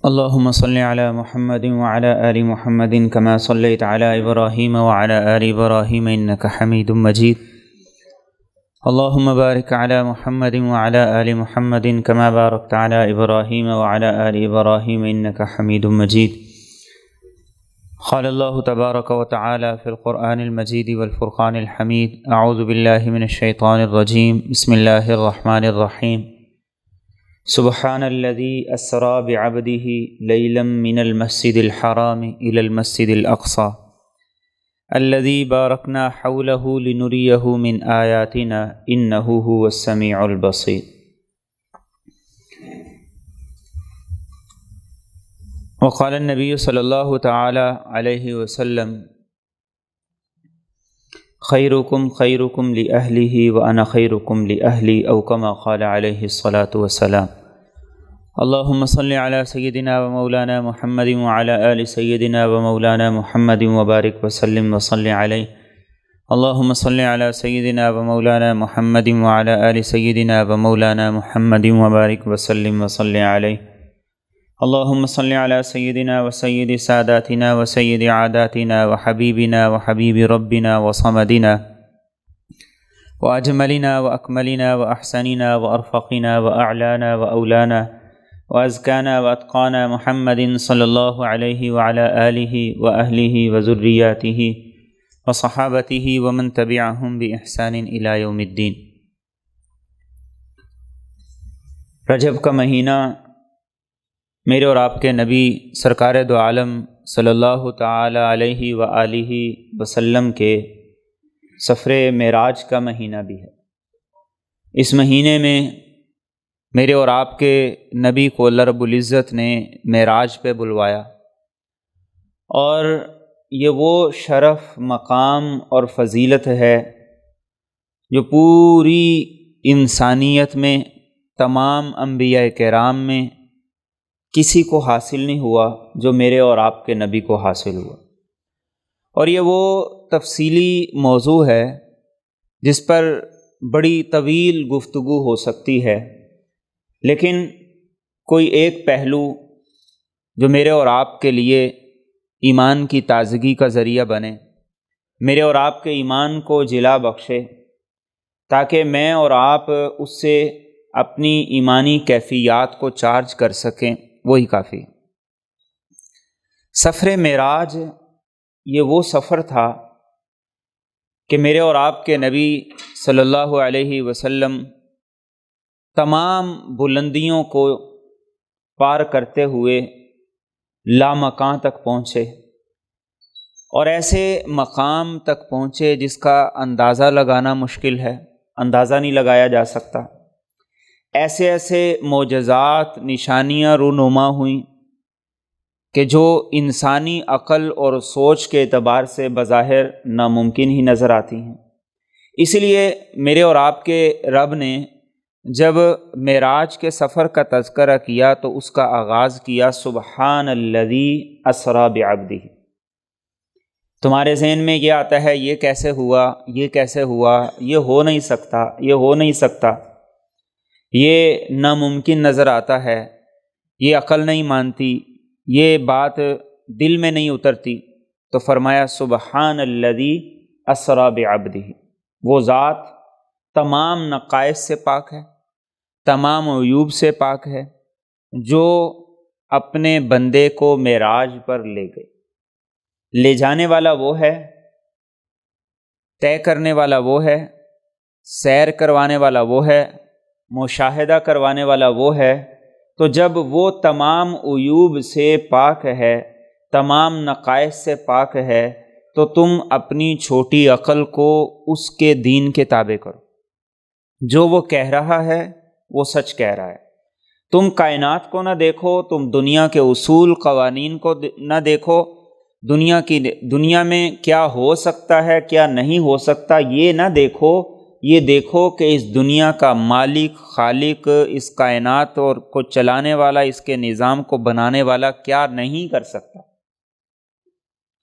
اللهم صل على محمد وعلى آل محمد كما صليت على إبراهيم وعلى آل إبراهيم إنك حميد مجيد. اللهم بارك على محمد وعلى آل محمد كما باركت على إبراهيم وعلى آل إبراهيم إنك حميد مجيد. قال الله تبارك وتعالى في القرآن المجيد والفرقان الحميد: أعوذ بالله من الشيطان الرجيم. بسم الله الرحمن الرحيم. سبحان الذي أسرى بعبده ليلا من المسجد الحرام إلى المسجد الأقصى الذي باركنا حوله لنريه من آياتنا إنه هو السميع البصير. وقال النبي صلى الله تعالى عليه وسلم: خيركم خيركم لأهله وأنا خيركم لأهلي، أو كما قال عليه الصلاة والسلام. اللهم صل على سيدنا ومولانا محمد وعلى آل سيدنا ومولانا محمد وبارك وسلم وصل عليه. اللهم صل على سيدنا ومولانا محمد وعلى آل سيدنا ومولانا محمد وبارك وسلم وصل عليه. اللهم صل على سيدنا وسيد ساداتنا وسيد عاداتنا وحبيبنا وحبيب ربنا وصمدنا وأجملنا وأكملنا وأحسننا وأرفقنا وأعلانا وأولانا وأزكانا وأتقانا محمد صلی اللہ علیہ وعلى آلہ وأہلہ وذریاتہ وصحابتہ ومن تبعہم بإحسان إلی یوم الدین۔ رجب کا مہینہ میرے اور آپ کے نبی سرکار دو عالم صلی اللہ تعالی علیہ وآلہ وسلم کے سفر معراج کا مہینہ بھی ہے۔ اس مہینے میں میرے اور آپ کے نبی کو اللہ رب العزت نے معراج پہ بلوایا، اور یہ وہ شرف، مقام اور فضیلت ہے جو پوری انسانیت میں، تمام انبیاء کرام میں کسی کو حاصل نہیں ہوا جو میرے اور آپ کے نبی کو حاصل ہوا۔ اور یہ وہ تفصیلی موضوع ہے جس پر بڑی طویل گفتگو ہو سکتی ہے، لیکن کوئی ایک پہلو جو میرے اور آپ کے لیے ایمان کی تازگی کا ذریعہ بنے، میرے اور آپ کے ایمان کو جلا بخشے، تاکہ میں اور آپ اس سے اپنی ایمانی کیفیات کو چارج کر سکیں، وہی کافی۔ سفر معراج یہ وہ سفر تھا کہ میرے اور آپ کے نبی صلی اللہ علیہ وسلم تمام بلندیوں کو پار کرتے ہوئے لامکاں تک پہنچے، اور ایسے مقام تک پہنچے جس کا اندازہ لگانا مشکل ہے، اندازہ نہیں لگایا جا سکتا۔ ایسے ایسے معجزات، نشانیاں رونما ہوئیں کہ جو انسانی عقل اور سوچ کے اعتبار سے بظاہر ناممکن ہی نظر آتی ہیں۔ اس لیے میرے اور آپ کے رب نے جب معراج کے سفر کا تذکرہ کیا تو اس کا آغاز کیا سبحان الذی اسری بعبدہ۔ تمہارے ذہن میں یہ آتا ہے یہ کیسے ہوا، یہ کیسے ہوا، یہ ہو نہیں سکتا، یہ ہو نہیں سکتا، یہ ناممکن نظر آتا ہے، یہ عقل نہیں مانتی، یہ بات دل میں نہیں اترتی۔ تو فرمایا سبحان الذی اسری بعبدہ، وہ ذات تمام نقائص سے پاک ہے، تمام عیوب سے پاک ہے، جو اپنے بندے کو معراج پر لے گئی۔ لے جانے والا وہ ہے، طے کرنے والا وہ ہے، سیر کروانے والا وہ ہے، مشاہدہ کروانے والا وہ ہے۔ تو جب وہ تمام عیوب سے پاک ہے، تمام نقائص سے پاک ہے، تو تم اپنی چھوٹی عقل کو اس کے دین کے تابع کرو۔ جو وہ کہہ رہا ہے وہ سچ کہہ رہا ہے۔ تم کائنات کو نہ دیکھو، تم دنیا کے اصول قوانین کو نہ دیکھو، دنیا میں کیا ہو سکتا ہے کیا نہیں ہو سکتا یہ نہ دیکھو، یہ دیکھو کہ اس دنیا کا مالک، خالق، اس کائنات اور کو چلانے والا، اس کے نظام کو بنانے والا کیا نہیں کر سکتا۔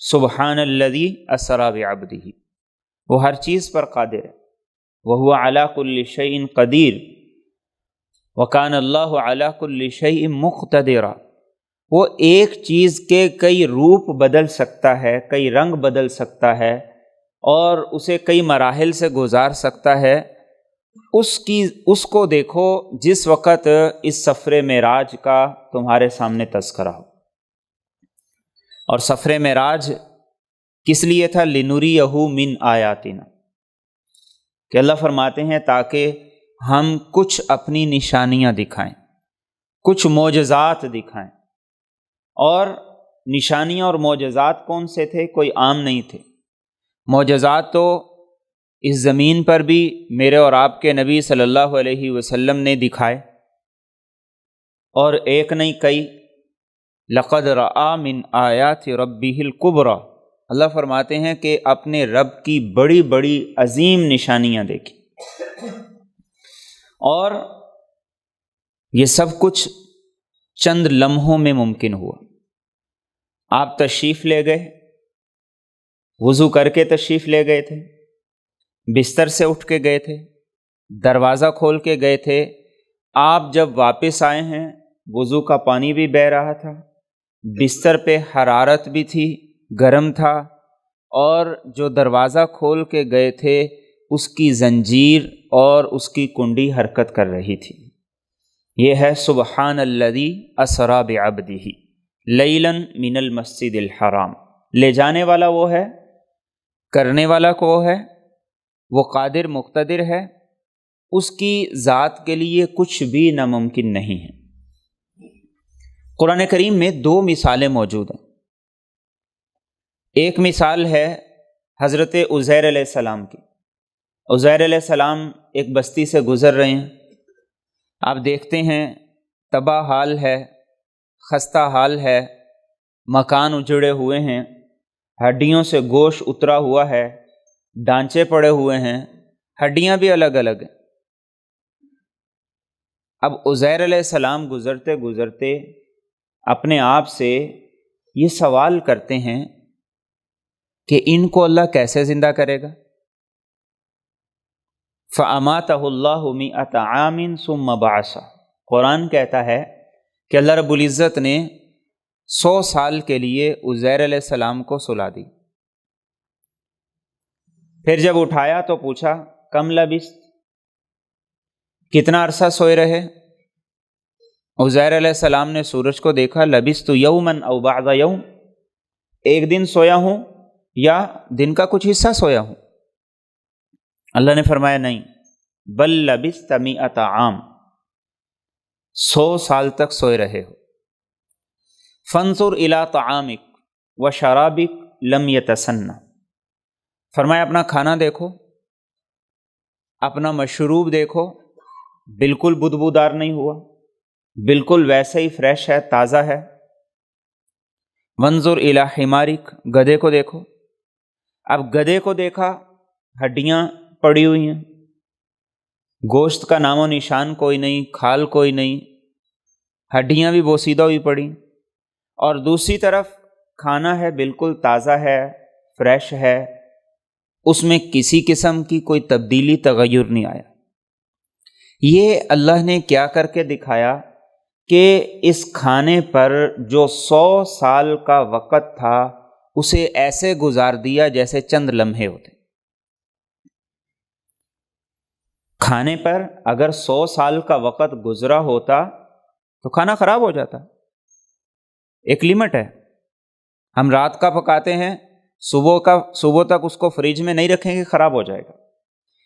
سبحان الذی اسری بعبدہ، وہ ہر چیز پر قادر ہے، وہو علی کل شیء قدیر، وکان اللہ علی کل شیء مقتدرا، وہ ایک چیز کے کئی روپ بدل سکتا ہے، کئی رنگ بدل سکتا ہے اور اسے کئی مراحل سے گزار سکتا ہے، اس کو دیکھو جس وقت اس سفر معراج کا تمہارے سامنے تذکرہ ہو۔ اور سفر معراج کس لیے تھا؟ لِنُرِيَهُ مِنْ آیاتنا، کہ اللہ فرماتے ہیں تاکہ ہم کچھ اپنی نشانیاں دکھائیں، کچھ معجزات دکھائیں۔ اور نشانیاں اور معجزات کون سے تھے؟ کوئی عام نہیں تھے۔ معجزات تو اس زمین پر بھی میرے اور آپ کے نبی صلی اللہ علیہ وسلم نے دکھائے، اور ایک نہیں کئی۔ لَقَدْ رَأَىٰ مِنْ آیَاتِ رَبِّهِ الْكُبْرَىٰ، اللہ فرماتے ہیں کہ اپنے رب کی بڑی بڑی عظیم نشانیاں دیکھی، اور یہ سب کچھ چند لمحوں میں ممکن ہوا۔ آپ تشریف لے گئے، وضو کر کے تشریف لے گئے تھے، بستر سے اٹھ کے گئے تھے، دروازہ کھول کے گئے تھے۔ آپ جب واپس آئے ہیں وضو کا پانی بھی بہہ رہا تھا، بستر پہ حرارت بھی تھی، گرم تھا، اور جو دروازہ کھول کے گئے تھے اس کی زنجیر اور اس کی کنڈی حرکت کر رہی تھی۔ یہ ہے سبحان الذی اسری بعبدہ لیلا من المسجد الحرام۔ لے جانے والا وہ ہے، کرنے والا کو وہ ہے، وہ قادر مقتدر ہے، اس کی ذات کے لیے کچھ بھی ناممکن نہیں ہے۔ قرآن کریم میں دو مثالیں موجود ہیں۔ ایک مثال ہے حضرت عزیر علیہ السلام کی۔ عزیر علیہ السلام ایک بستی سے گزر رہے ہیں، آپ دیکھتے ہیں تباہ حال ہے، خستہ حال ہے، مکان اجڑے ہوئے ہیں، ہڈیوں سے گوشت اترا ہوا ہے، ڈانچے پڑے ہوئے ہیں، ہڈیاں بھی الگ الگ ہیں۔ اب عزیر علیہ السلام گزرتے گزرتے اپنے آپ سے یہ سوال کرتے ہیں کہ ان کو اللہ کیسے زندہ کرے گا؟ فَأَمَاتَهُ اللَّهُ مِئَةَ عَامٍ ثُمَّ بَعَثَهُ۔ قرآن کہتا ہے کہ اللہ رب العزت نے 100 سال کے لیے عزیر علیہ السلام کو سلا دی۔ پھر جب اٹھایا تو پوچھا کم لبثت، کتنا عرصہ سوئے رہے؟ عزیر علیہ السلام نے سورج کو دیکھا، لبثت یوما او بعض یوم، ایک دن سویا ہوں یا دن کا کچھ حصہ سویا ہوں۔ اللہ نے فرمایا نہیں، بل لبثت 100 عام، 100 سال تک سوئے رہے ہو۔ فانظر الی طعامک وشرابک لم یتسنہ، فرمایا اپنا کھانا دیکھو، اپنا مشروب دیکھو، بالکل بدبودار نہیں ہوا، بالکل ویسے ہی فریش ہے، تازہ ہے۔ وانظر الی حمارک، گدھے کو دیکھو۔ اب گدھے کو دیکھا، ہڈیاں پڑی ہوئی ہیں، گوشت کا نام و نشان کوئی نہیں، کھال کوئی نہیں، ہڈیاں بھی بوسیدہ ہوئی پڑی، اور دوسری طرف کھانا ہے بالکل تازہ ہے، فریش ہے، اس میں کسی قسم کی کوئی تبدیلی تغیر نہیں آیا۔ یہ اللہ نے کیا کر کے دکھایا کہ اس کھانے پر جو 100 سال کا وقت تھا اسے ایسے گزار دیا جیسے چند لمحے ہوتے۔ کھانے پر اگر 100 سال کا وقت گزرا ہوتا تو کھانا خراب ہو جاتا۔ ایک لیمٹ ہے، ہم رات کا پکاتے ہیں، صبح تک اس کو فریج میں نہیں رکھیں گے، خراب ہو جائے گا۔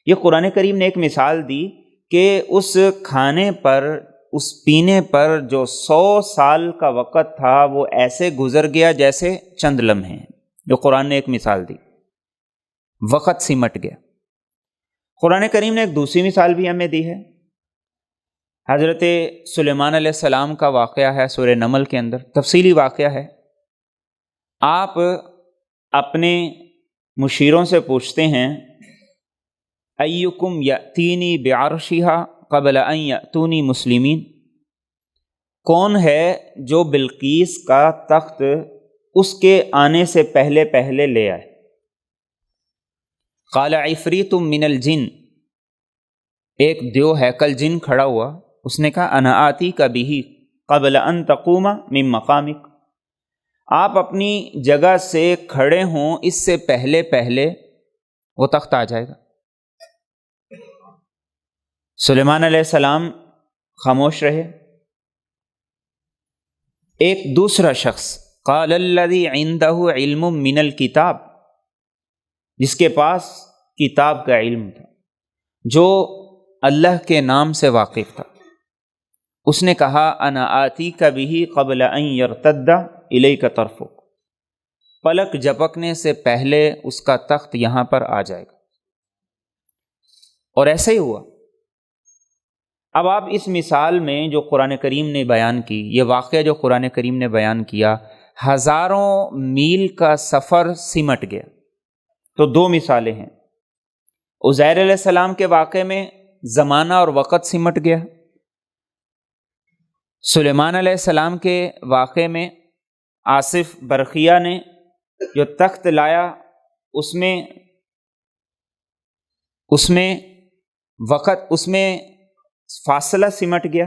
یہ قرآن کریم نے ایک مثال دی کہ اس کھانے پر، اس پینے پر جو 100 سال کا وقت تھا وہ ایسے گزر گیا جیسے چند لمحے ہیں۔ جو قرآن نے ایک مثال دی، وقت سمٹ گیا۔ قرآن کریم نے ایک دوسری مثال بھی ہمیں دی ہے، حضرت سلیمان علیہ السلام کا واقعہ ہے سورہ نمل کے اندر، تفصیلی واقعہ ہے۔ آپ اپنے مشیروں سے پوچھتے ہیں ایکم یأتینی بعرشہا قبل ان یأتونی مسلمین، کون ہے جو بلقیس کا تخت اس کے آنے سے پہلے پہلے لے آئے؟ قال عفریت من الجن، ایک دیو ہیکل جن کھڑا ہوا، اس نے کہا انا آتی کا بھی، قبل ان تقوم من مقامک، آپ اپنی جگہ سے کھڑے ہوں اس سے پہلے وہ تخت آ جائے گا۔ سلیمان علیہ السلام خاموش رہے۔ ایک دوسرا شخص، قال الذی عنده علم من الکتاب، جس کے پاس کتاب کا علم تھا، جو اللہ کے نام سے واقف تھا، اس نے کہا انا آتیک بہ قبل ان یرتد الیک طرفک، پلک جھپکنے سے پہلے اس کا تخت یہاں پر آ جائے گا۔ اور ایسا ہی ہوا۔ اب آپ اس مثال میں جو قرآن کریم نے بیان کی، یہ واقعہ جو قرآن کریم نے بیان کیا، ہزاروں میل کا سفر سمٹ گیا۔ تو دو مثالیں ہیں، عزیر علیہ السلام کے واقعے میں زمانہ اور وقت سمٹ گیا، سلیمان علیہ السلام کے واقعے میں آصف برقیہ نے جو تخت لایا اس میں فاصلہ سمٹ گیا۔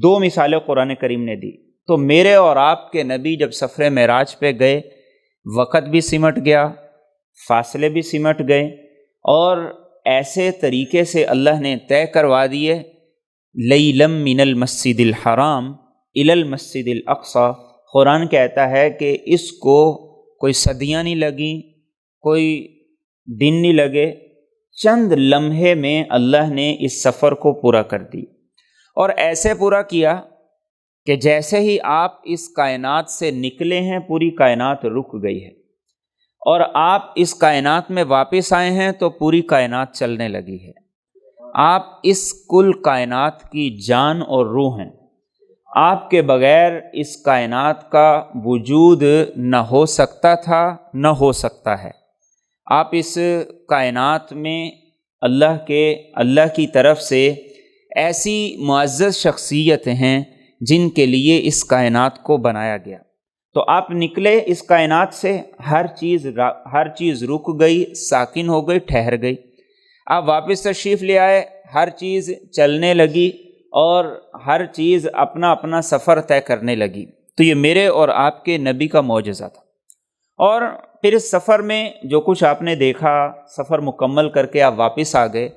دو مثالیں قرآن کریم نے دی۔ تو میرے اور آپ کے نبی جب سفر معراج پہ گئے، وقت بھی سمٹ گیا، فاصلے بھی سمٹ گئے، اور ایسے طریقے سے اللہ نے طے کروا دیے، لیلم من المسجد الحرام الی المسجد الاقصی۔ قرآن کہتا ہے کہ اس کو کوئی صدیاں نہیں لگیں، کوئی دن نہیں لگے، چند لمحے میں اللہ نے اس سفر کو پورا کر دی، اور ایسے پورا کیا کہ جیسے ہی آپ اس کائنات سے نکلے ہیں پوری کائنات رک گئی ہے، اور آپ اس کائنات میں واپس آئے ہیں تو پوری کائنات چلنے لگی ہے۔ آپ اس کل کائنات کی جان اور روح ہیں، آپ کے بغیر اس کائنات کا وجود نہ ہو سکتا تھا نہ ہو سکتا ہے۔ آپ اس کائنات میں اللہ کی طرف سے ایسی معزز شخصیت ہیں جن کے لیے اس کائنات کو بنایا گیا۔ تو آپ نکلے اس کائنات سے، ہر چیز رک گئی، ساکن ہو گئی، ٹھہر گئی۔ آپ واپس تشریف لے آئے، ہر چیز چلنے لگی اور ہر چیز اپنا اپنا سفر طے کرنے لگی۔ تو یہ میرے اور آپ کے نبی کا معجزہ تھا۔ اور پھر اس سفر میں جو کچھ آپ نے دیکھا، سفر مکمل کر کے آپ واپس آ گئے۔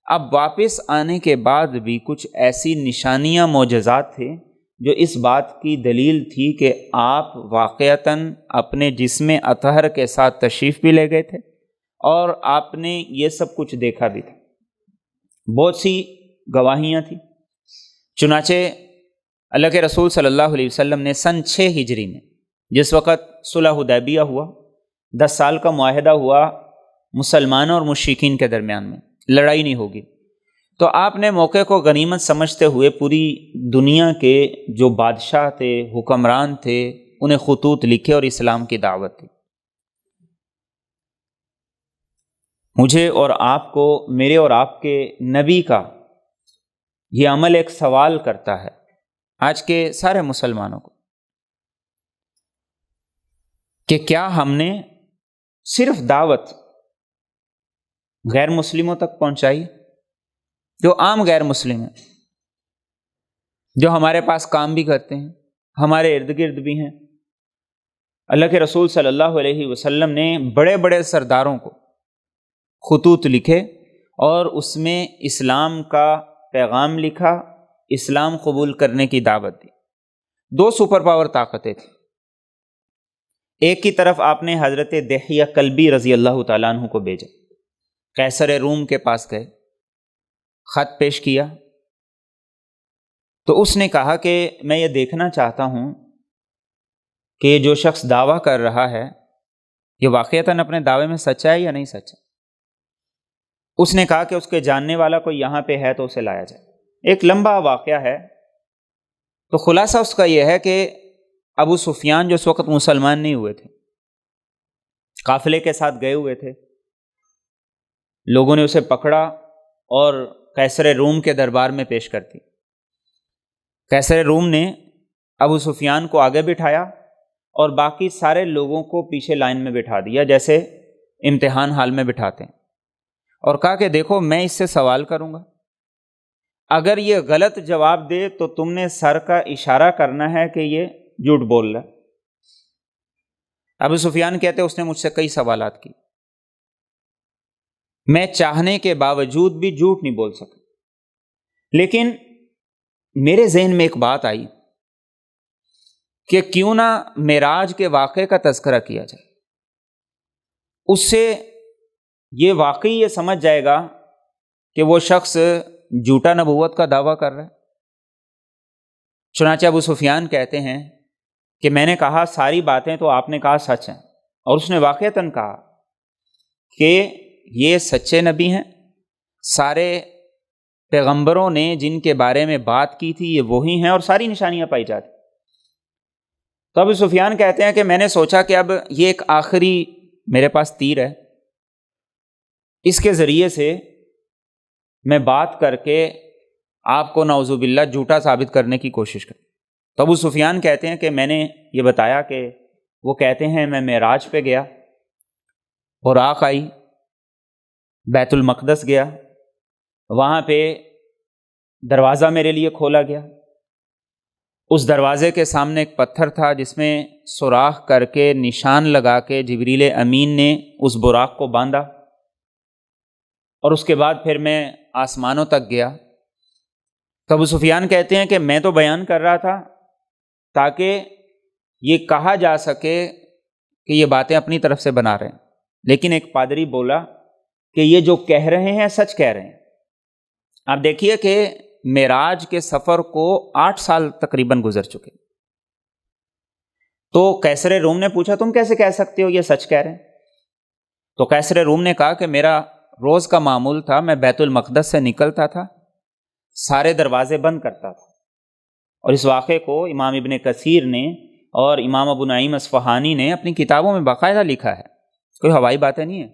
اب واپس آنے کے بعد بھی کچھ ایسی نشانیاں، معجزات تھے جو اس بات کی دلیل تھی کہ آپ واقعتاً اپنے جسم اطہر کے ساتھ تشریف بھی لے گئے تھے اور آپ نے یہ سب کچھ دیکھا بھی تھا۔ بہت سی گواہیاں تھیں۔ چنانچہ اللہ کے رسول صلی اللہ علیہ وسلم نے سن 6 ہجری میں، جس وقت صلح حدیبیہ ہوا، 10 سال کا معاہدہ ہوا مسلمانوں اور مشرکین کے درمیان میں، لڑائی نہیں ہوگی، تو آپ نے موقع کو غنیمت سمجھتے ہوئے پوری دنیا کے جو بادشاہ تھے، حکمران تھے، انہیں خطوط لکھے اور اسلام کی دعوت دی۔ مجھے اور آپ کو، میرے اور آپ کے نبی کا یہ عمل ایک سوال کرتا ہے آج کے سارے مسلمانوں کو، کہ کیا ہم نے صرف دعوت غیر مسلموں تک پہنچائی، جو عام غیر مسلم ہیں، جو ہمارے پاس کام بھی کرتے ہیں، ہمارے ارد گرد بھی ہیں؟ اللہ کے رسول صلی اللہ علیہ وسلم نے بڑے بڑے سرداروں کو خطوط لکھے اور اس میں اسلام کا پیغام لکھا، اسلام قبول کرنے کی دعوت دی۔ 2 سپر پاور طاقتیں تھیں۔ ایک کی طرف آپ نے حضرت دحیہ کلبی رضی اللہ تعالیٰ عنہ کو بھیجا، قیصر روم کے پاس گئے، خط پیش کیا، تو اس نے کہا کہ میں یہ دیکھنا چاہتا ہوں کہ جو شخص دعویٰ کر رہا ہے یہ واقعتاً اپنے دعوے میں سچا ہے یا نہیں سچا۔ اس نے کہا کہ اس کے جاننے والا کوئی یہاں پہ ہے تو اسے لایا جائے۔ ایک لمبا واقعہ ہے، تو خلاصہ اس کا یہ ہے کہ ابو سفیان جو اس وقت مسلمان نہیں ہوئے تھے، قافلے کے ساتھ گئے ہوئے تھے، لوگوں نے اسے پکڑا اور قیصر روم کے دربار میں پیش کر دی۔ قیصر روم نے ابو سفیان کو آگے بٹھایا اور باقی سارے لوگوں کو پیچھے لائن میں بٹھا دیا، جیسے امتحان حال میں بٹھاتے ہیں، اور کہا کہ دیکھو میں اس سے سوال کروں گا، اگر یہ غلط جواب دے تو تم نے سر کا اشارہ کرنا ہے کہ یہ جھوٹ بول رہا ہے۔ ابو سفیان کہتے اس نے مجھ سے کئی سوالات کی، میں چاہنے کے باوجود بھی جھوٹ نہیں بول سکا، لیکن میرے ذہن میں ایک بات آئی کہ کیوں نہ معراج کے واقعے کا تذکرہ کیا جائے، اس سے یہ واقعی یہ سمجھ جائے گا کہ وہ شخص جھوٹا نبوت کا دعویٰ کر رہا ہے۔ چنانچہ ابو سفیان کہتے ہیں کہ میں نے کہا ساری باتیں تو آپ نے کہا سچ ہیں، اور اس نے واقعتاً کہا کہ یہ سچے نبی ہیں، سارے پیغمبروں نے جن کے بارے میں بات کی تھی یہ وہی ہیں، اور ساری نشانیاں پائی جاتی۔ تو ابو سفیان کہتے ہیں کہ میں نے سوچا کہ اب یہ ایک آخری میرے پاس تیر ہے، اس کے ذریعے سے میں بات کر کے آپ کو نعوذ باللہ جھوٹا ثابت کرنے کی کوشش کروں۔ تو ابو سفیان کہتے ہیں کہ میں نے یہ بتایا کہ وہ کہتے ہیں میں معراج پہ گیا، براق آئی، بیت المقدس گیا، وہاں پہ دروازہ میرے لیے کھولا گیا، اس دروازے کے سامنے ایک پتھر تھا جس میں سوراخ کر کے نشان لگا کے جبریل امین نے اس براق کو باندھا، اور اس کے بعد پھر میں آسمانوں تک گیا۔ تو ابو سفیان کہتے ہیں کہ میں تو بیان کر رہا تھا تاکہ یہ کہا جا سکے کہ یہ باتیں اپنی طرف سے بنا رہے ہیں، لیکن ایک پادری بولا کہ یہ جو کہہ رہے ہیں سچ کہہ رہے ہیں۔ آپ دیکھیے کہ معراج کے سفر کو 8 سال تقریباً گزر چکے، تو قیصر روم نے پوچھا تم کیسے کہہ سکتے ہو یہ سچ کہہ رہے ہیں؟ تو قیصر روم نے کہا کہ میرا روز کا معمول تھا، میں بیت المقدس سے نکلتا تھا، سارے دروازے بند کرتا تھا، اور اس واقعے کو امام ابن کثیر نے اور امام ابو نعیم اصفہانی نے اپنی کتابوں میں باقاعدہ لکھا ہے، کوئی ہوائی باتیں نہیں ہیں۔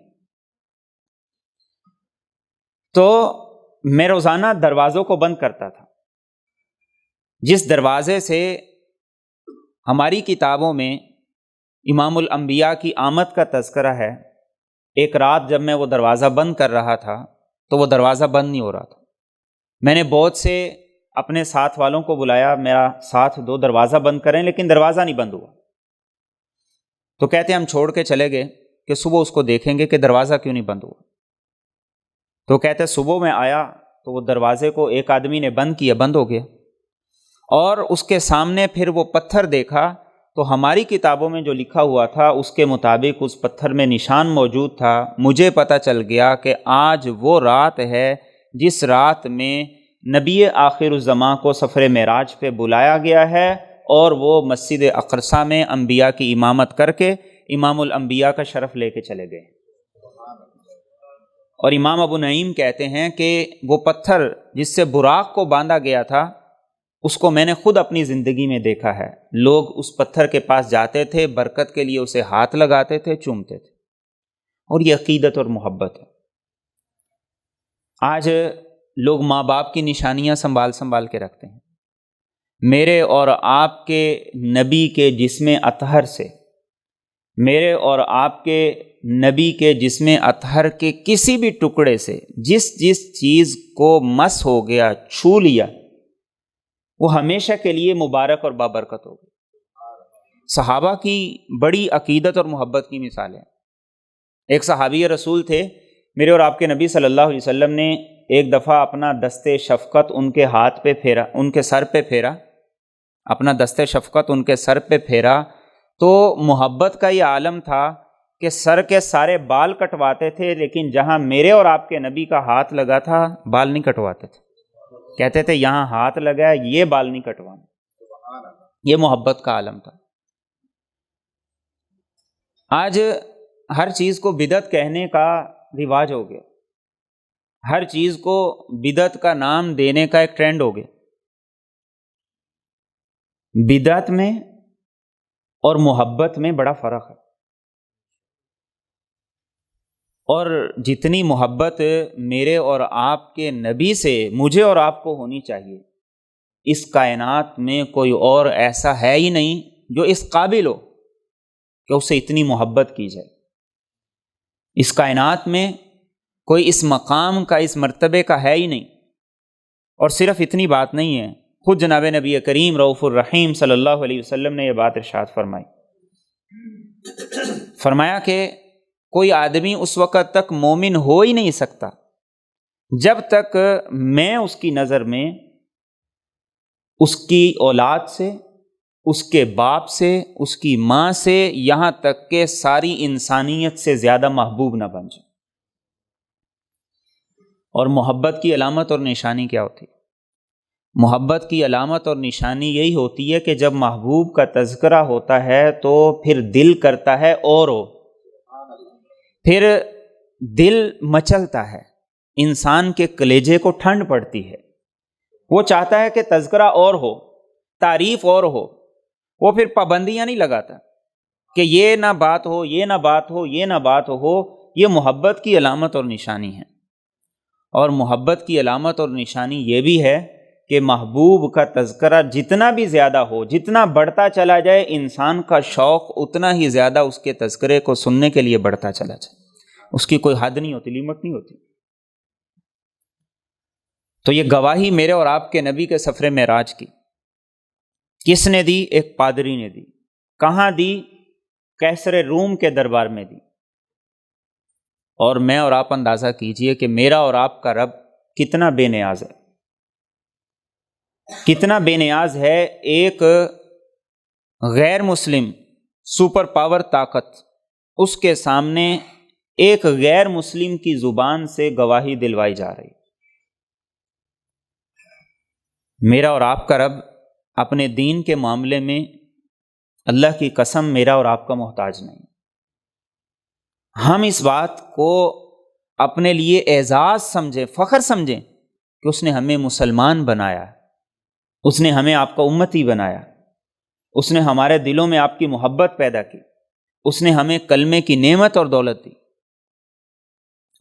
تو میں روزانہ دروازوں کو بند کرتا تھا، جس دروازے سے ہماری کتابوں میں امام الانبیاء کی آمد کا تذکرہ ہے، ایک رات جب میں وہ دروازہ بند کر رہا تھا تو وہ دروازہ بند نہیں ہو رہا تھا۔ میں نے بہت سے اپنے ساتھ والوں کو بلایا، میرا ساتھ دو دروازہ بند کریں، لیکن دروازہ نہیں بند ہوا۔ تو کہتے ہیں ہم چھوڑ کے چلے گئے کہ صبح اس کو دیکھیں گے کہ دروازہ کیوں نہیں بند ہوا۔ تو کہتے ہیں صبح میں آیا تو وہ دروازے کو ایک آدمی نے بند کیا، بند ہو گیا، اور اس کے سامنے پھر وہ پتھر دیکھا تو ہماری کتابوں میں جو لکھا ہوا تھا اس کے مطابق اس پتھر میں نشان موجود تھا۔ مجھے پتہ چل گیا کہ آج وہ رات ہے جس رات میں نبی آخر الزماں کو سفر معراج پہ بلایا گیا ہے، اور وہ مسجد اقصیٰ میں انبیاء کی امامت کر کے امام الانبیاء کا شرف لے کے چلے گئے۔ اور امام ابو نعیم کہتے ہیں کہ وہ پتھر جس سے براق کو باندھا گیا تھا اس کو میں نے خود اپنی زندگی میں دیکھا ہے، لوگ اس پتھر کے پاس جاتے تھے، برکت کے لیے اسے ہاتھ لگاتے تھے، چومتے تھے، اور یہ عقیدت اور محبت ہے۔ آج لوگ ماں باپ کی نشانیاں سنبھال سنبھال کے رکھتے ہیں۔ میرے اور آپ کے نبی کے جسم اطہر سے، میرے اور آپ کے نبی کے جسم اطہر کے کسی بھی ٹکڑے سے جس چیز کو مس ہو گیا، چھو لیا، وہ ہمیشہ کے لیے مبارک اور بابرکت ہو گئی۔ صحابہ کی بڑی عقیدت اور محبت کی مثال ہے۔ ایک صحابی رسول تھے، میرے اور آپ کے نبی صلی اللہ علیہ وسلم نے ایک دفعہ اپنا دست شفقت ان کے ہاتھ پہ پھیرا، ان کے سر پہ پھیرا، اپنا دست شفقت ان کے سر پہ پھیرا تو محبت کا یہ عالم تھا کہ سر کے سارے بال کٹواتے تھے، لیکن جہاں میرے اور آپ کے نبی کا ہاتھ لگا تھا بال نہیں کٹواتے تھے، کہتے تھے یہاں ہاتھ لگا ہے یہ بال نہیں کٹوانا۔ یہ محبت کا عالم تھا۔ آج ہر چیز کو بدعت کہنے کا رواج ہو گیا، ہر چیز کو بدعت کا نام دینے کا ایک ٹرینڈ ہو گیا۔ بدعت میں اور محبت میں بڑا فرق ہے، اور جتنی محبت میرے اور آپ کے نبی سے مجھے اور آپ کو ہونی چاہیے، اس کائنات میں کوئی اور ایسا ہے ہی نہیں جو اس قابل ہو کہ اس سے اتنی محبت کی جائے۔ اس کائنات میں کوئی اس مقام کا، اس مرتبے کا ہے ہی نہیں اور صرف اتنی بات نہیں ہے، خود جناب نبی کریم رؤوف الرحیم صلی اللہ علیہ وسلم نے یہ بات ارشاد فرمائی، فرمایا کہ کوئی آدمی اس وقت تک مومن ہو ہی نہیں سکتا جب تک میں اس کی نظر میں اس کی اولاد سے، اس کے باپ سے، اس کی ماں سے، یہاں تک کہ ساری انسانیت سے زیادہ محبوب نہ بن جائے۔ اور محبت کی علامت اور نشانی کیا ہوتی ہے؟ محبت کی علامت اور نشانی یہی ہوتی ہے کہ جب محبوب کا تذکرہ ہوتا ہے تو پھر دل کرتا ہے اور ہو، پھر دل مچلتا ہے، انسان کے کلیجے کو ٹھنڈ پڑتی ہے، وہ چاہتا ہے کہ تذکرہ اور ہو، تعریف اور ہو، وہ پھر پابندیاں نہیں لگاتا کہ یہ نہ بات ہو، یہ نہ بات ہو، یہ نہ بات ہو۔ یہ محبت کی علامت اور نشانی ہے۔ اور محبت کی علامت اور نشانی یہ بھی ہے کہ محبوب کا تذکرہ جتنا بھی زیادہ ہو، جتنا بڑھتا چلا جائے، انسان کا شوق اتنا ہی زیادہ اس کے تذکرے کو سننے کے لیے بڑھتا چلا جائے، اس کی کوئی حد نہیں ہوتی، لیمٹ نہیں ہوتی۔ تو یہ گواہی میرے اور آپ کے نبی کے سفر معراج کی کس نے دی؟ ایک پادری نے دی۔ کہاں دی؟ قیصر روم کے دربار میں دی۔ اور میں اور آپ اندازہ کیجئے کہ میرا اور آپ کا رب کتنا بے نیاز ہے، کتنا بے نیاز ہے۔ ایک غیر مسلم سپر پاور طاقت، اس کے سامنے ایک غیر مسلم کی زبان سے گواہی دلوائی جا رہی۔ میرا اور آپ کا رب اپنے دین کے معاملے میں اللہ کی قسم میرا اور آپ کا محتاج نہیں۔ ہم اس بات کو اپنے لیے اعزاز سمجھیں، فخر سمجھیں کہ اس نے ہمیں مسلمان بنایا، اس نے ہمیں آپ کا امتی بنایا، اس نے ہمارے دلوں میں آپ کی محبت پیدا کی، اس نے ہمیں کلمے کی نعمت اور دولت دی،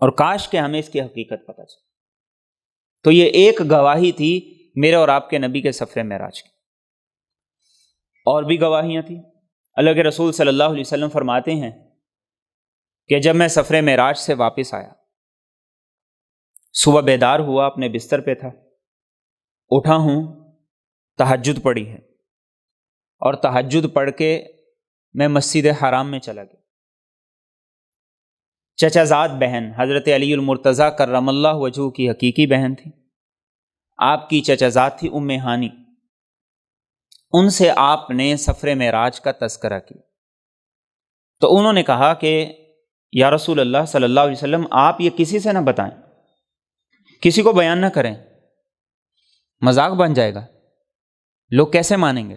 اور کاش کہ ہمیں اس کی حقیقت پتہ چلے۔ تو یہ ایک گواہی تھی میرے اور آپ کے نبی کے سفر معراج کی۔ اور بھی گواہیاں تھیں۔ اللہ کے رسول صلی اللہ علیہ وسلم فرماتے ہیں کہ جب میں سفر معراج سے واپس آیا، صبح بیدار ہوا، اپنے بستر پہ تھا، اٹھا ہوں، تہجد پڑھی ہے، اور تہجد پڑھ کے میں مسجد حرام میں چلا گیا۔ چچا زاد بہن حضرت علی المرتضیٰ کرم اللہ وجہہ کی حقیقی بہن تھی، آپ کی چچا زاد تھی ام ہانی، ان سے آپ نے سفر معراج کا تذکرہ کیا۔ تو انہوں نے کہا کہ یا رسول اللہ صلی اللہ علیہ وسلم، آپ یہ کسی سے نہ بتائیں، کسی کو بیان نہ کریں، مذاق بن جائے گا، لوگ کیسے مانیں گے؟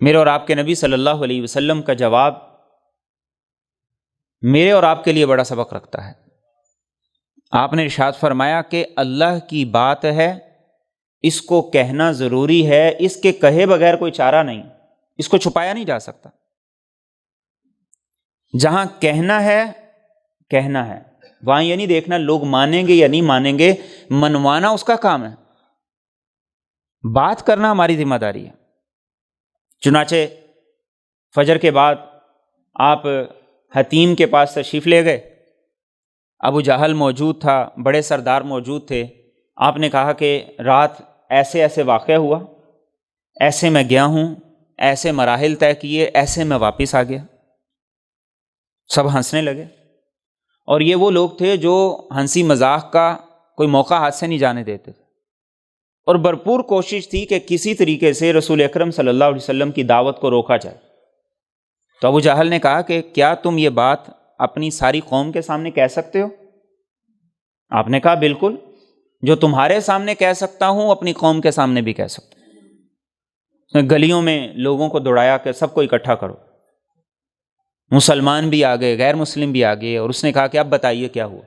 میرے اور آپ کے نبی صلی اللہ علیہ وسلم کا جواب میرے اور آپ کے لیے بڑا سبق رکھتا ہے۔ آپ نے ارشاد فرمایا کہ اللہ کی بات ہے، اس کو کہنا ضروری ہے، اس کے کہے بغیر کوئی چارہ نہیں، اس کو چھپایا نہیں جا سکتا۔ جہاں کہنا ہے کہنا ہے، وہاں یہ نہیں دیکھنا لوگ مانیں گے یا نہیں مانیں گے، منوانا اس کا کام ہے، بات کرنا ہماری ذمہ داری ہے۔ چنانچہ فجر کے بعد آپ حتیم کے پاس تشریف لے گئے، ابو جہل موجود تھا، بڑے سردار موجود تھے۔ آپ نے کہا کہ رات ایسے ایسے واقعہ ہوا، ایسے میں گیا ہوں، ایسے مراحل طے کیے، ایسے میں واپس آ گیا۔ سب ہنسنے لگے، اور یہ وہ لوگ تھے جو ہنسی مذاق کا کوئی موقع ہاتھ سے نہیں جانے دیتے تھے، اور بھرپور کوشش تھی کہ کسی طریقے سے رسول اکرم صلی اللہ علیہ وسلم کی دعوت کو روکا جائے۔ تو ابو جہل نے کہا کہ کیا تم یہ بات اپنی ساری قوم کے سامنے کہہ سکتے ہو؟ آپ نے کہا بالکل، جو تمہارے سامنے کہہ سکتا ہوں اپنی قوم کے سامنے بھی کہہ سکتا ہوں۔ گلیوں میں لوگوں کو دوڑایا کہ سب کو اکٹھا کرو، مسلمان بھی آ گئے، غیر مسلم بھی آ گئے، اور اس نے کہا کہ اب بتائیے کیا ہوا۔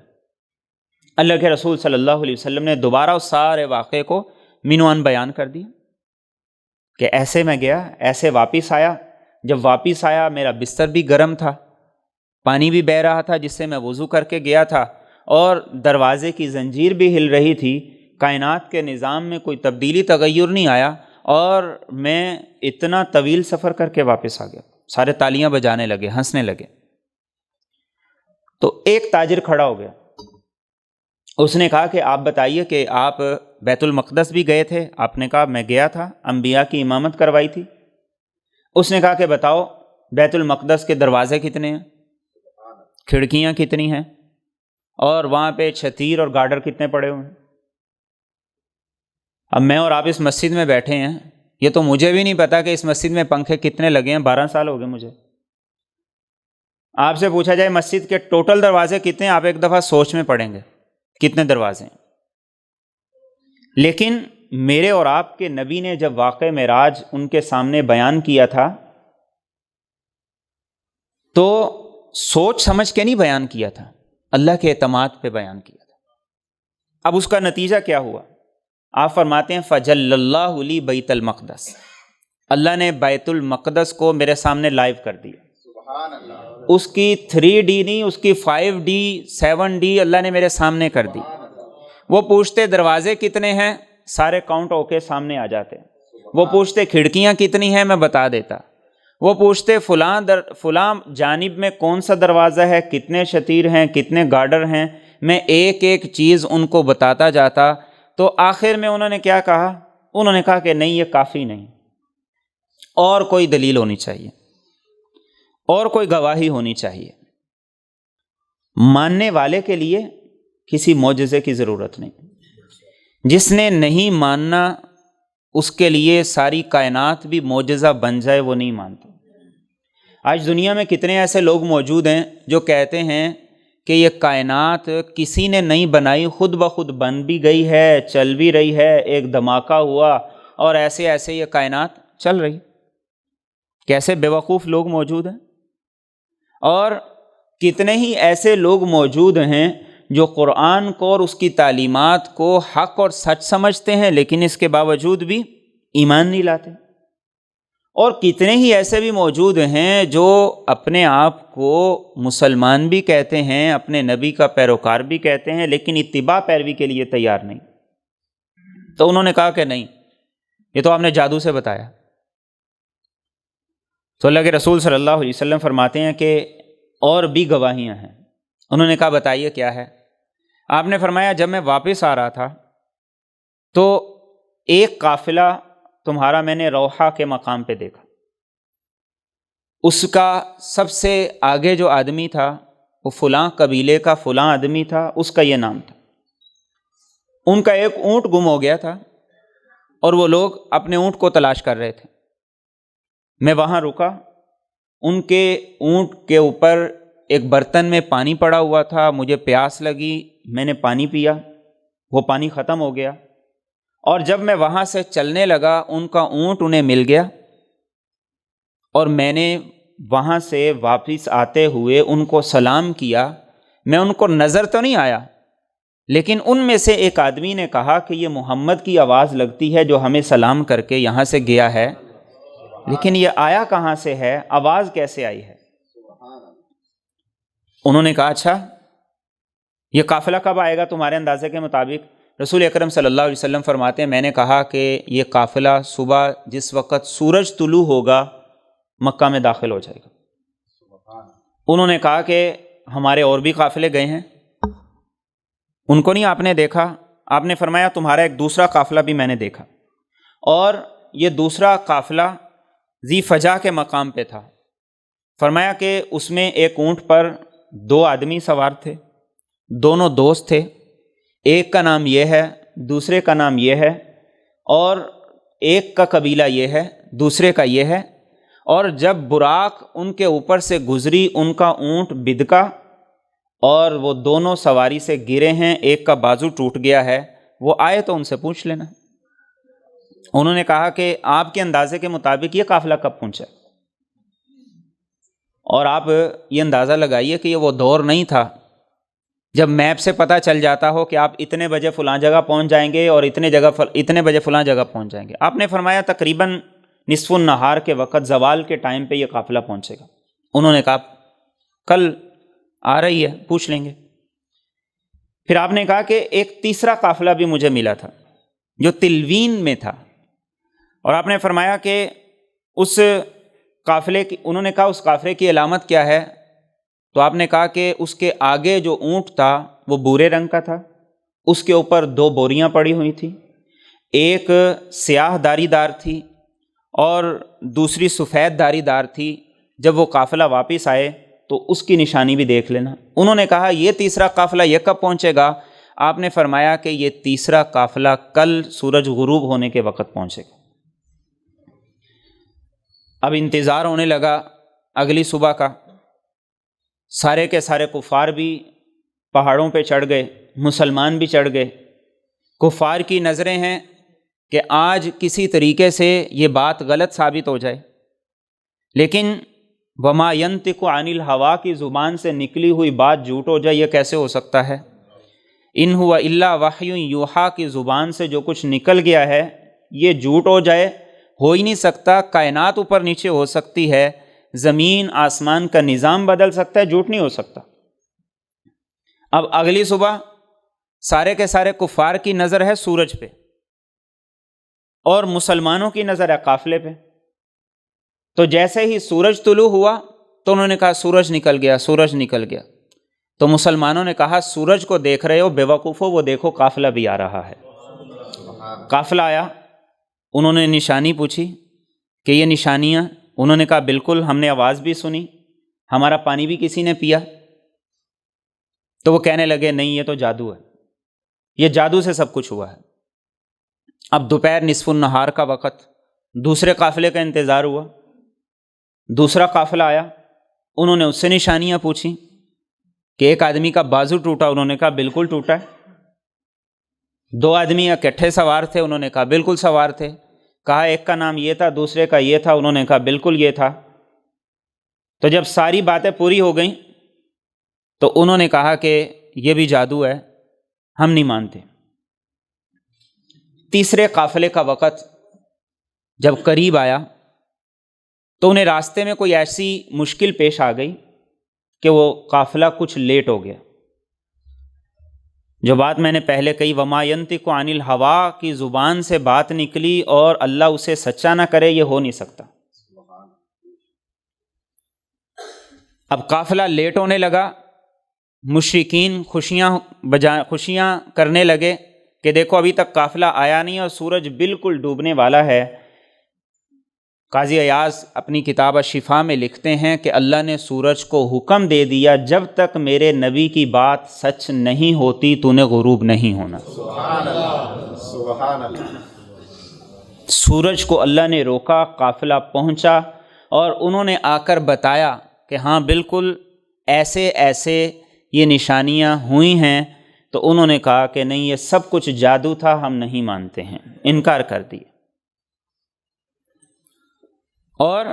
اللہ کے رسول صلی اللہ علیہ وسلم نے دوبارہ اس سارے واقعے کو مینوان بیان کر دیا کہ ایسے میں گیا، ایسے واپس آیا، جب واپس آیا میرا بستر بھی گرم تھا، پانی بھی بہہ رہا تھا جس سے میں وضو کر کے گیا تھا، اور دروازے کی زنجیر بھی ہل رہی تھی، کائنات کے نظام میں کوئی تبدیلی تغیر نہیں آیا، اور میں اتنا طویل سفر کر کے واپس آ گیا۔ سارے تالیاں بجانے لگے، ہنسنے لگے۔ تو ایک تاجر کھڑا ہو گیا، اس نے کہا کہ آپ بتائیے کہ آپ بیت المقدس بھی گئے تھے؟ آپ نے کہا میں گیا تھا، انبیاء کی امامت کروائی تھی۔ اس نے کہا کہ بتاؤ بیت المقدس کے دروازے کتنے ہیں، کھڑکیاں کتنی ہیں، اور وہاں پہ چھتیر اور گارڈر کتنے پڑے ہوئے ہیں؟ اب میں اور آپ اس مسجد میں بیٹھے ہیں، یہ تو مجھے بھی نہیں پتا کہ اس مسجد میں پنکھے کتنے لگے ہیں، 12 سال ہو گئے مجھے۔ آپ سے پوچھا جائے مسجد کے ٹوٹل دروازے کتنے ہیں، آپ ایک دفعہ سوچ میں پڑیں گے کتنے دروازے ہیں۔ لیکن میرے اور آپ کے نبی نے جب واقعہ معراج ان کے سامنے بیان کیا تھا تو سوچ سمجھ کے نہیں بیان کیا تھا، اللہ کے اعتماد پہ بیان کیا تھا۔ اب اس کا نتیجہ کیا ہوا؟ آپ فرماتے ہیں فجل اللہ لی بیت المقدس، اللہ نے بیت المقدس کو میرے سامنے لائیو کر دیا۔ اس کی 3D نہیں، اس کی 5D 7D اللہ نے میرے سامنے کر دی۔ وہ پوچھتے دروازے کتنے ہیں، سارے کاؤنٹ ہو کے سامنے آ جاتے۔ وہ پوچھتے کھڑکیاں کتنی ہیں، میں بتا دیتا۔ وہ پوچھتے فلاں جانب میں کون سا دروازہ ہے، کتنے شتیر ہیں، کتنے گارڈر ہیں، میں ایک ایک چیز ان کو بتاتا جاتا۔ تو آخر میں انہوں نے کیا کہا؟ انہوں نے کہا کہ نہیں، یہ کافی نہیں، اور کوئی دلیل ہونی چاہیے، اور کوئی گواہی ہونی چاہیے۔ ماننے والے کے لیے کسی معجزے کی ضرورت نہیں، جس نے نہیں ماننا اس کے لیے ساری کائنات بھی معجزہ بن جائے وہ نہیں مانتا۔ آج دنیا میں کتنے ایسے لوگ موجود ہیں جو کہتے ہیں کہ یہ کائنات کسی نے نہیں بنائی، خود بخود بن بھی گئی ہے، چل بھی رہی ہے، ایک دھماکہ ہوا اور ایسے ایسے یہ کائنات چل رہی۔ کیسے بیوقوف لوگ موجود ہیں، اور کتنے ہی ایسے لوگ موجود ہیں جو قرآن کو اور اس کی تعلیمات کو حق اور سچ سمجھتے ہیں لیکن اس کے باوجود بھی ایمان نہیں لاتے، اور کتنے ہی ایسے بھی موجود ہیں جو اپنے آپ کو مسلمان بھی کہتے ہیں، اپنے نبی کا پیروکار بھی کہتے ہیں، لیکن اتباع پیروی کے لیے تیار نہیں۔ تو انہوں نے کہا کہ نہیں، یہ تو آپ نے جادو سے بتایا۔ تو اللہ کے رسول صلی اللہ علیہ وسلم فرماتے ہیں کہ اور بھی گواہیاں ہیں۔ انہوں نے کہا بتائیے کیا ہے؟ آپ نے فرمایا جب میں واپس آ رہا تھا تو ایک قافلہ تمہارا میں نے روحا کے مقام پہ دیکھا، اس کا سب سے آگے جو آدمی تھا وہ فلاں قبیلے کا فلاں آدمی تھا، اس کا یہ نام تھا۔ ان کا ایک اونٹ گم ہو گیا تھا اور وہ لوگ اپنے اونٹ کو تلاش کر رہے تھے۔ میں وہاں رکا، ان کے اونٹ کے اوپر ایک برتن میں پانی پڑا ہوا تھا، مجھے پیاس لگی، میں نے پانی پیا، وہ پانی ختم ہو گیا، اور جب میں وہاں سے چلنے لگا ان کا اونٹ انہیں مل گیا، اور میں نے وہاں سے واپس آتے ہوئے ان کو سلام کیا۔ میں ان کو نظر تو نہیں آیا، لیکن ان میں سے ایک آدمی نے کہا کہ یہ محمد کی آواز لگتی ہے جو ہمیں سلام کر کے یہاں سے گیا ہے، لیکن یہ آیا کہاں سے ہے، آواز کیسے آئی ہے؟ انہوں نے کہا اچھا یہ قافلہ کب آئے گا تمہارے اندازے کے مطابق؟ رسول اکرم صلی اللہ علیہ وسلم فرماتے ہیں میں نے کہا کہ یہ قافلہ صبح جس وقت سورج طلوع ہوگا مکہ میں داخل ہو جائے گا۔ انہوں نے کہا کہ ہمارے اور بھی قافلے گئے ہیں، ان کو نہیں آپ نے دیکھا؟ آپ نے فرمایا تمہارا ایک دوسرا قافلہ بھی میں نے دیکھا، اور یہ دوسرا قافلہ ذی فجا کے مقام پہ تھا۔ فرمایا کہ اس میں ایک اونٹ پر 2 آدمی سوار تھے، دونوں دوست تھے، ایک کا نام یہ ہے، دوسرے کا نام یہ ہے، اور ایک کا قبیلہ یہ ہے، دوسرے کا یہ ہے، اور جب براق ان کے اوپر سے گزری ان کا اونٹ بدکا اور وہ دونوں سواری سے گرے ہیں، ایک کا بازو ٹوٹ گیا ہے، وہ آئے تو ان سے پوچھ لینا۔ انہوں نے کہا کہ آپ کے اندازے کے مطابق یہ قافلہ کب پہنچا؟ اور آپ یہ اندازہ لگائیے کہ یہ وہ دور نہیں تھا جب میپ سے پتہ چل جاتا ہو کہ آپ اتنے بجے فلاں جگہ پہنچ جائیں گے اور اتنے بجے فلاں جگہ پہنچ جائیں گے۔ آپ نے فرمایا تقریباً نصف النہار کے وقت زوال کے ٹائم پہ یہ قافلہ پہنچے گا۔ انہوں نے کہا کل آ رہی ہے، پوچھ لیں گے۔ پھر آپ نے کہا کہ ایک تیسرا قافلہ بھی مجھے ملا تھا جو تلوین میں تھا، اور آپ نے فرمایا کہ اس قافلے کی، انہوں نے کہا اس قافلے کی علامت کیا ہے؟ تو آپ نے کہا کہ اس کے آگے جو اونٹ تھا وہ بھورے رنگ کا تھا اس کے اوپر 2 بوریاں پڑی ہوئی تھیں، ایک سیاہ داری دار تھی اور دوسری سفید داری دار تھی۔ جب وہ قافلہ واپس آئے تو اس کی نشانی بھی دیکھ لینا۔ انہوں نے کہا یہ تیسرا قافلہ یہ کب پہنچے گا؟ آپ نے فرمایا کہ یہ تیسرا قافلہ کل سورج غروب ہونے کے وقت پہنچے گا۔ اب انتظار ہونے لگا اگلی صبح کا۔ سارے کے سارے کفار بھی پہاڑوں پہ چڑھ گئے، مسلمان بھی چڑھ گئے۔ کفار کی نظریں ہیں کہ آج کسی طریقے سے یہ بات غلط ثابت ہو جائے، لیکن وما ینطق عن الہوا کی زبان سے نکلی ہوئی بات جھوٹ ہو جائے، یہ کیسے ہو سکتا ہے؟ ان ہوا الا وحی یوحا کی زبان سے جو کچھ نکل گیا ہے یہ جھوٹ ہو جائے، ہو ہی نہیں سکتا۔ کائنات اوپر نیچے ہو سکتی ہے، زمین آسمان کا نظام بدل سکتا ہے، جھوٹ نہیں ہو سکتا۔ اب اگلی صبح سارے کے سارے کفار کی نظر ہے سورج پہ اور مسلمانوں کی نظر ہے قافلے پہ۔ تو جیسے ہی سورج طلوع ہوا تو انہوں نے کہا سورج نکل گیا، سورج نکل گیا۔ تو مسلمانوں نے کہا سورج کو دیکھ رہے ہو بے وقوفو، وہ دیکھو قافلہ بھی آ رہا ہے۔ قافلہ آیا، انہوں نے نشانی پوچھی کہ یہ نشانیاں؟ انہوں نے کہا بالکل، ہم نے آواز بھی سنی، ہمارا پانی بھی کسی نے پیا۔ تو وہ کہنے لگے نہیں یہ تو جادو ہے، یہ جادو سے سب کچھ ہوا ہے۔ اب دوپہر نصف النہار کا وقت، دوسرے قافلے کا انتظار ہوا۔ دوسرا قافلہ آیا، انہوں نے اس سے نشانیاں پوچھی کہ ایک آدمی کا بازو ٹوٹا، انہوں نے کہا بالکل ٹوٹا ہے۔ 2 آدمی اکٹھے سوار تھے، انہوں نے کہا بالکل سوار تھے۔ کہا ایک کا نام یہ تھا، دوسرے کا یہ تھا، انہوں نے کہا بالکل یہ تھا۔ تو جب ساری باتیں پوری ہو گئیں تو انہوں نے کہا کہ یہ بھی جادو ہے، ہم نہیں مانتے۔ تیسرے قافلے کا وقت جب قریب آیا تو انہیں راستے میں کوئی ایسی مشکل پیش آ گئی کہ وہ قافلہ کچھ لیٹ ہو گیا۔ جو بات میں نے پہلے کہی وما ینطق عن الہوا کی زبان سے بات نکلی اور اللہ اسے سچا نہ کرے، یہ ہو نہیں سکتا۔ اب قافلہ لیٹ ہونے لگا، مشرکین خوشیاں کرنے لگے کہ دیکھو ابھی تک قافلہ آیا نہیں اور سورج بالکل ڈوبنے والا ہے۔ قاضی ایاز اپنی کتاب الشفا میں لکھتے ہیں کہ اللہ نے سورج کو حکم دے دیا جب تک میرے نبی کی بات سچ نہیں ہوتی تو نے غروب نہیں ہونا۔ سبحان اللہ، سبحان اللہ۔ سورج کو اللہ نے روکا، قافلہ پہنچا اور انہوں نے آ کر بتایا کہ ہاں بالکل ایسے ایسے یہ نشانیاں ہوئی ہیں۔ تو انہوں نے کہا کہ نہیں یہ سب کچھ جادو تھا، ہم نہیں مانتے ہیں، انکار کر دیا۔ اور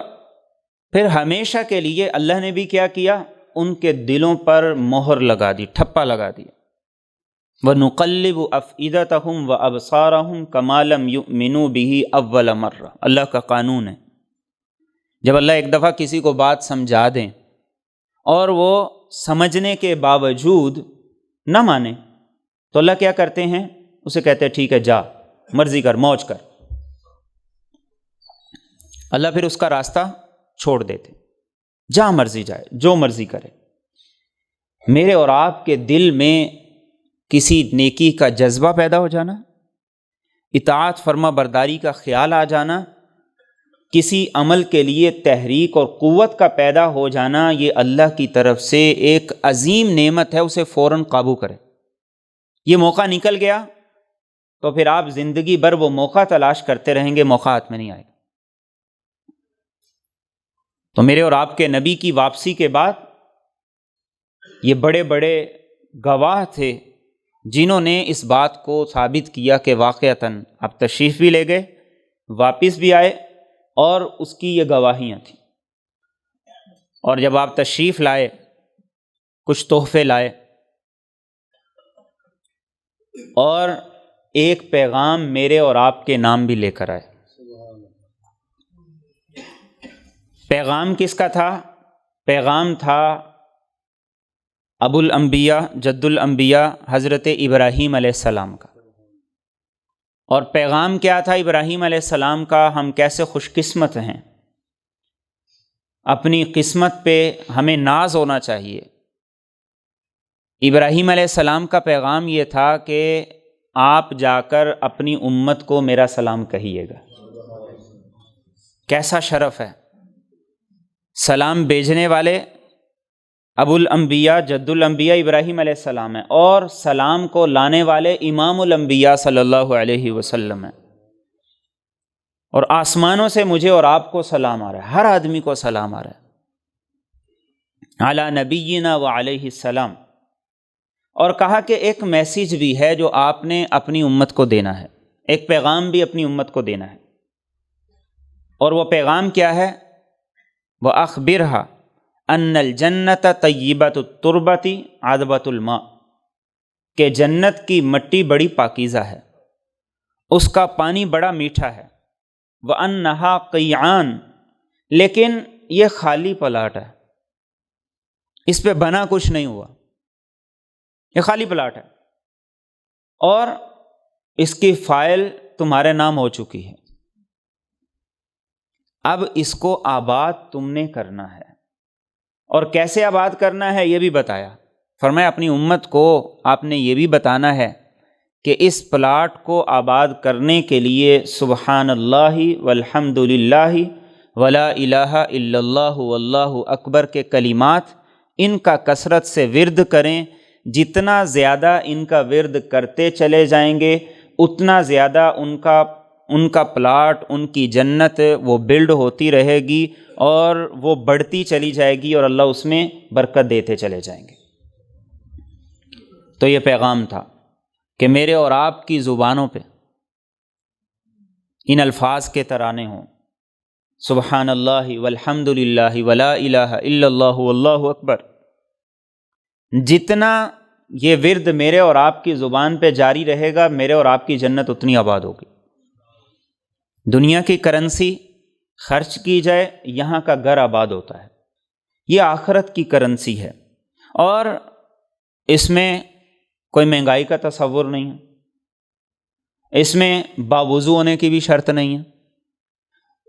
پھر ہمیشہ کے لیے اللہ نے بھی کیا کیا، ان کے دلوں پر مہر لگا دی، ٹھپا لگا دیا۔ وَنُقَلِّبُ أَفْئِدَتَهُمْ وَأَبْصَارَهُمْ كَمَا لَمْ يُؤْمِنُوا بِهِ أَوَّلَ مَرَّةٍ۔ اللہ کا قانون ہے، جب اللہ ایک دفعہ کسی کو بات سمجھا دیں اور وہ سمجھنے کے باوجود نہ مانے تو اللہ کیا کرتے ہیں، اسے کہتے ہیں ٹھیک ہے جا مرضی کر، موج کر۔ اللہ پھر اس کا راستہ چھوڑ دیتے، جہاں مرضی جائے، جو مرضی کرے۔ میرے اور آپ کے دل میں کسی نیکی کا جذبہ پیدا ہو جانا، اطاعت فرما برداری کا خیال آ جانا، کسی عمل کے لیے تحریک اور قوت کا پیدا ہو جانا، یہ اللہ کی طرف سے ایک عظیم نعمت ہے، اسے فوراً قابو کرے۔ یہ موقع نکل گیا تو پھر آپ زندگی بھر وہ موقع تلاش کرتے رہیں گے، موقع ہاتھ میں نہیں آئے گا۔ تو میرے اور آپ کے نبی کی واپسی کے بعد یہ بڑے بڑے گواہ تھے جنہوں نے اس بات کو ثابت کیا کہ واقعتاً آپ تشریف بھی لے گئے، واپس بھی آئے اور اس کی یہ گواہیاں تھیں۔ اور جب آپ تشریف لائے، کچھ تحفے لائے اور ایک پیغام میرے اور آپ کے نام بھی لے کر آئے۔ پیغام کس کا تھا؟ پیغام تھا ابو الانبیاء جد الانبیاء حضرت ابراہیم علیہ السلام کا۔ اور پیغام کیا تھا ابراہیم علیہ السلام کا؟ ہم کیسے خوش قسمت ہیں، اپنی قسمت پہ ہمیں ناز ہونا چاہیے۔ ابراہیم علیہ السلام کا پیغام یہ تھا کہ آپ جا کر اپنی امت کو میرا سلام کہیے گا۔ کیسا شرف ہے! سلام بھیجنے والے ابو الانبیاء جد الانبیاء ابراہیم علیہ السلام ہیں، اور سلام کو لانے والے امام الانبیاء صلی اللہ علیہ وسلم ہیں، اور آسمانوں سے مجھے اور آپ کو سلام آ رہا ہے، ہر آدمی کو سلام آ رہا ہے، علی نبینا و علیہ السلام۔ اور کہا کہ ایک میسیج بھی ہے جو آپ نے اپنی امت کو دینا ہے، ایک پیغام بھی اپنی امت کو دینا ہے، اور وہ پیغام کیا ہے؟ وَأَخْبِرْهَا أَنَّ الْجَنَّةَ طَيِّبَةُ التُّرْبَةِ عَذْبَةُ الْمَاءِ، کہ جنت کی مٹی بڑی پاکیزہ ہے، اس کا پانی بڑا میٹھا ہے، وَأَنَّهَا قِيعَانٌ، لیکن یہ خالی پلاٹ ہے، اس پہ بنا کچھ نہیں ہوا، یہ خالی پلاٹ ہے، اور اس کی فائل تمہارے نام ہو چکی ہے، اب اس کو آباد تم نے کرنا ہے، اور کیسے آباد کرنا ہے یہ بھی بتایا۔ فرمایا اپنی امت کو آپ نے یہ بھی بتانا ہے کہ اس پلاٹ کو آباد کرنے کے لیے سبحان اللہ والحمد للہ ولا الہ الا اللہ واللہ اکبر کے کلمات، ان کا کثرت سے ورد کریں۔ جتنا زیادہ ان کا ورد کرتے چلے جائیں گے اتنا زیادہ ان کا پلاٹ، ان کی جنت وہ بلڈ ہوتی رہے گی اور وہ بڑھتی چلی جائے گی، اور اللہ اس میں برکت دیتے چلے جائیں گے۔ تو یہ پیغام تھا کہ میرے اور آپ کی زبانوں پہ ان الفاظ کے ترانے ہوں، سبحان اللہ والحمد للہ ولا الہ الا اللہ واللہ اکبر۔ جتنا یہ ورد میرے اور آپ کی زبان پہ جاری رہے گا، میرے اور آپ کی جنت اتنی آباد ہوگی۔ دنیا کی کرنسی خرچ کی جائے، یہاں کا گھر آباد ہوتا ہے، یہ آخرت کی کرنسی ہے، اور اس میں کوئی مہنگائی کا تصور نہیں ہے، اس میں باوضو ہونے کی بھی شرط نہیں ہے،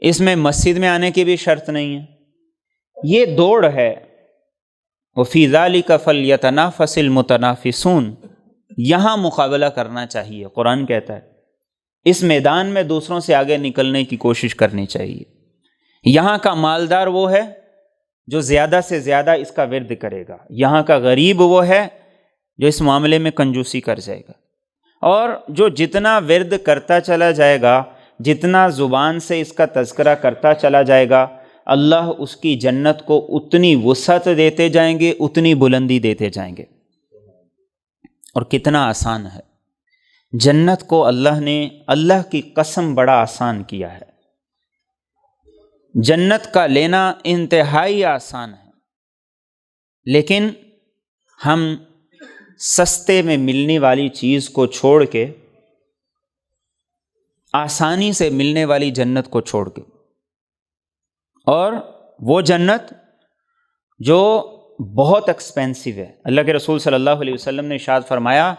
اس میں مسجد میں آنے کی بھی شرط نہیں ہے، یہ دوڑ ہے۔ وَفِي ذَلِكَ فَلْيَتَنَافَسِ الْمُتَنَافِسُونَ، یہاں مقابلہ کرنا چاہیے، قرآن کہتا ہے اس میدان میں دوسروں سے آگے نکلنے کی کوشش کرنی چاہیے۔ یہاں کا مالدار وہ ہے جو زیادہ سے زیادہ اس کا ورد کرے گا، یہاں کا غریب وہ ہے جو اس معاملے میں کنجوسی کر جائے گا، اور جو جتنا ورد کرتا چلا جائے گا، جتنا زبان سے اس کا تذکرہ کرتا چلا جائے گا، اللہ اس کی جنت کو اتنی وسعت دیتے جائیں گے، اتنی بلندی دیتے جائیں گے۔ اور کتنا آسان ہے جنت کو، اللہ کی قسم بڑا آسان کیا ہے۔ جنت کا لینا انتہائی آسان ہے، لیکن ہم سستے میں ملنے والی چیز کو چھوڑ کے، آسانی سے ملنے والی جنت کو چھوڑ کے، اور وہ جنت جو بہت ایکسپینسو ہے۔ اللہ کے رسول صلی اللہ علیہ وسلم نے ارشاد فرمایا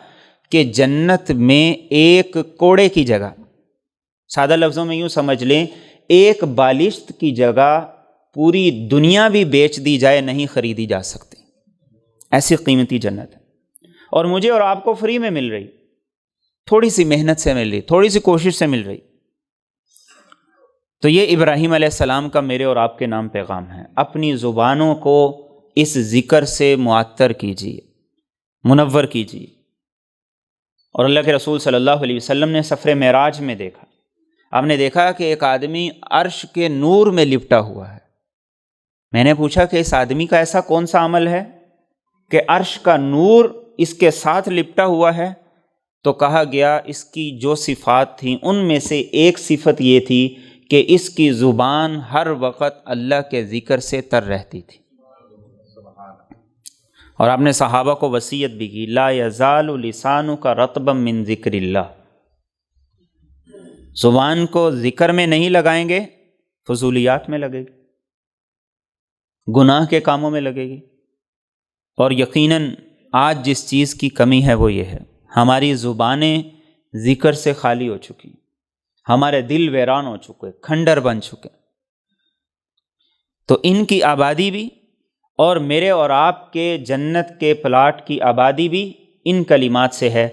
کہ جنت میں ایک کوڑے کی جگہ، سادہ لفظوں میں یوں سمجھ لیں، ایک بالشت کی جگہ پوری دنیا بھی بیچ دی جائے نہیں خریدی جا سکتی، ایسی قیمتی جنت ہے، اور مجھے اور آپ کو فری میں مل رہی، تھوڑی سی محنت سے مل رہی، تھوڑی سی کوشش سے مل رہی۔ تو یہ ابراہیم علیہ السلام کا میرے اور آپ کے نام پیغام ہے، اپنی زبانوں کو اس ذکر سے معطر کیجیے، منور کیجیے۔ اور اللہ کے رسول صلی اللہ علیہ وسلم نے سفر معراج میں دیکھا، آپ نے دیکھا کہ ایک آدمی عرش کے نور میں لپٹا ہوا ہے۔ میں نے پوچھا کہ اس آدمی کا ایسا کون سا عمل ہے کہ عرش کا نور اس کے ساتھ لپٹا ہوا ہے؟ تو کہا گیا اس کی جو صفات تھیں ان میں سے ایک صفت یہ تھی کہ اس کی زبان ہر وقت اللہ کے ذکر سے تر رہتی تھی۔ اور آپ نے صحابہ کو وصیت بھی کی، لا یزال لسانک رطبا من ذکر اللہ، زبان کو ذکر میں نہیں لگائیں گے، فضولیات میں لگے گی، گناہ کے کاموں میں لگے گی۔ اور یقیناً آج جس چیز کی کمی ہے وہ یہ ہے، ہماری زبانیں ذکر سے خالی ہو چکی، ہمارے دل ویران ہو چکے، کھنڈر بن چکے۔ تو ان کی آبادی بھی اور میرے اور آپ کے جنت کے پلاٹ کی آبادی بھی ان کلمات سے ہے۔